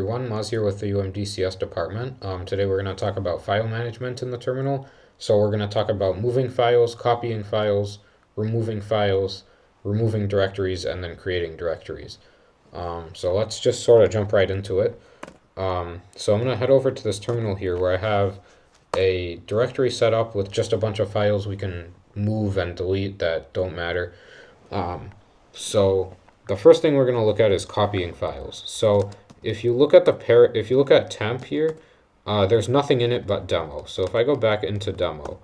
everyone, Maz here with the UMDCS department. Today we're going to talk about file management in the terminal. So we're going to talk about moving files, copying files, removing directories, and then creating directories. So let's just sort of jump right into it. So I'm going to head over to this terminal here where I have a directory set up with just a bunch of files we can move and delete that don't matter. So the first thing we're going to look at is copying files. So if you look at temp here, there's nothing in it but demo. So if I go back into demo,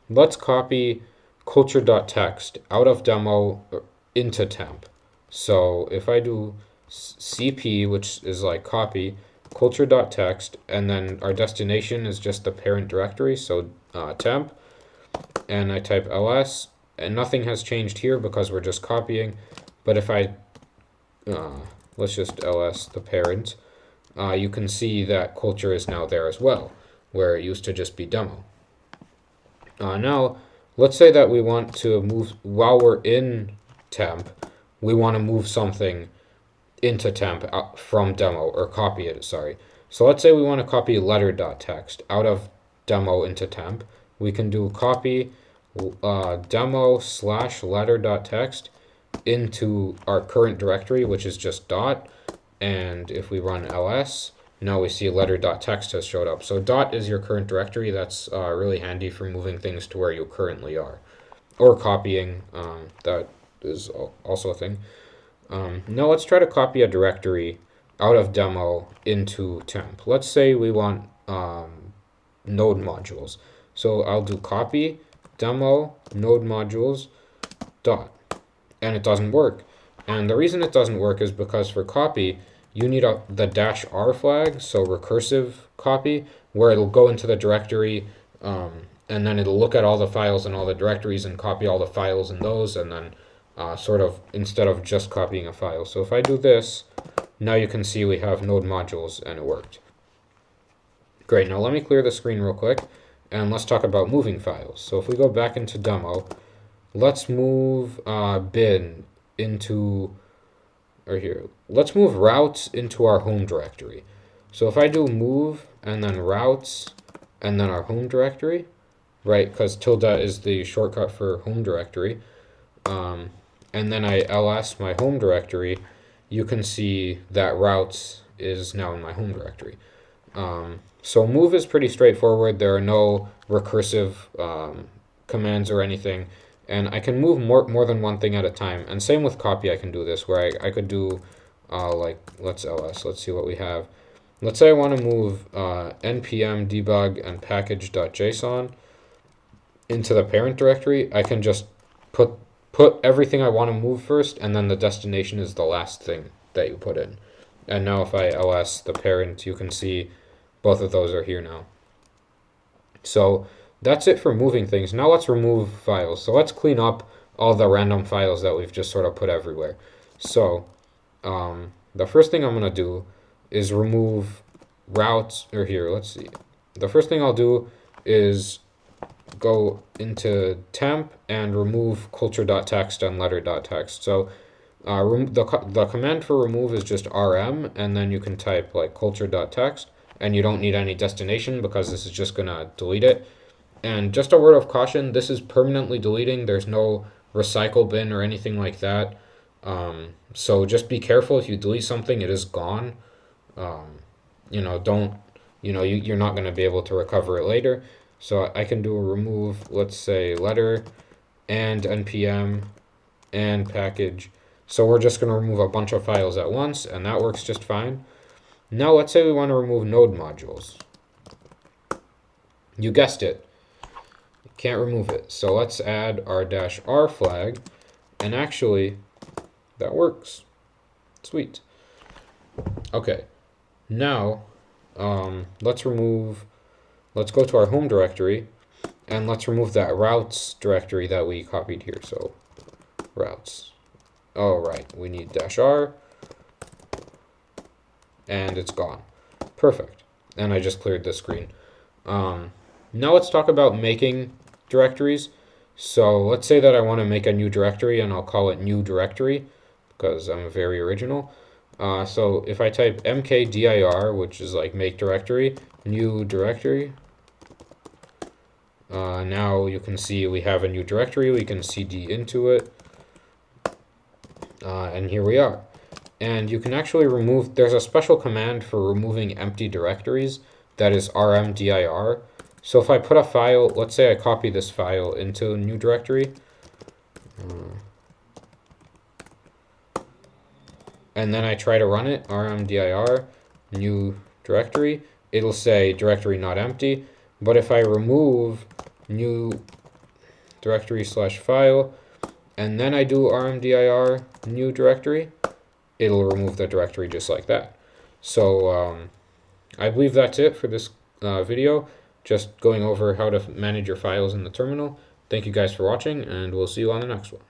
let's copy culture.txt out of demo into temp. So if I do cp, which is like copy culture.txt, and then our destination is just the parent directory, so temp, and I type ls, and nothing has changed here because we're just copying. But if I let's just ls the parent, you can see that culture is now there as well, where it used to just be demo. Now let's say that we want to move, while we're in temp, we want to move something into temp from demo, or copy it, sorry. So let's say we want to copy letter.txt out of demo into temp. We can do copy demo/letter.txt into our current directory, which is just dot, and if we run ls, now we see letter.txt has showed up. So dot is your current directory. That's really handy for moving things to where you currently are, or copying. That is also a thing. Now let's try to copy a directory out of demo into temp. Let's say we want node modules. So I'll do copy demo node modules dot, and it doesn't work. And the reason it doesn't work is because for copy, you need the -r flag, so recursive copy, where it'll go into the directory, and then it'll look at all the files and all the directories and copy all the files in those, and then sort of, instead of just copying a file. So if I do this, now you can see we have node modules, and it worked. Great, now let me clear the screen real quick, and let's talk about moving files. So if we go back into demo, let's move bin into, or here, let's move routes into our home directory. So if I do move and then routes and then our home directory, right, because tilde is the shortcut for home directory, and then I ls my home directory, you can see that routes is now in my home directory. So move is pretty straightforward. There are no recursive commands or anything, and I can move more than one thing at a time. And same with copy, I can do this, where I could do like, let's see what we have. Let's say I want to move npm debug and package.json into the parent directory. I can just put everything I want to move first, and then the destination is the last thing that you put in. And now if I ls the parent, you can see both of those are here now. So that's it for moving things. Now let's remove files. So let's clean up all the random files that we've just sort of put everywhere. So the first thing I'm going to do is remove routes, or here, let's see. The first thing I'll do is go into temp and remove culture.txt and letter.txt. So the command for remove is just rm, and then you can type like culture.txt, and you don't need any destination because this is just going to delete it. And just a word of caution, this is permanently deleting. There's no recycle bin or anything like that. So just be careful. If you delete something, it is gone. You're not going to be able to recover it later. So I can do a remove, let's say letter and npm and package. So we're just going to remove a bunch of files at once, and that works just fine. Now let's say we want to remove node modules. You guessed it. You can't remove it. So let's add our -r flag, and actually that works. Sweet. Okay. Now let's go to our home directory, and let's remove that routes directory that we copied here. So routes. Oh, right, we need -r, and it's gone. Perfect. And I just cleared the screen. Now let's talk about making directories. So let's say that I want to make a new directory, and I'll call it new directory because I'm very original. So if I type mkdir, which is like make directory, new directory, now you can see we have a new directory. We can cd into it, and here we are. And you can actually remove, there's a special command for removing empty directories that is rmdir. So if I put a file, let's say I copy this file into a new directory, and then I try to run it, rmdir, new directory, it'll say directory not empty. But if I remove new directory slash file, and then I do rmdir new directory, it'll remove the directory just like that. So I believe that's it for this video, just going over how to manage your files in the terminal. Thank you guys for watching, and we'll see you on the next one.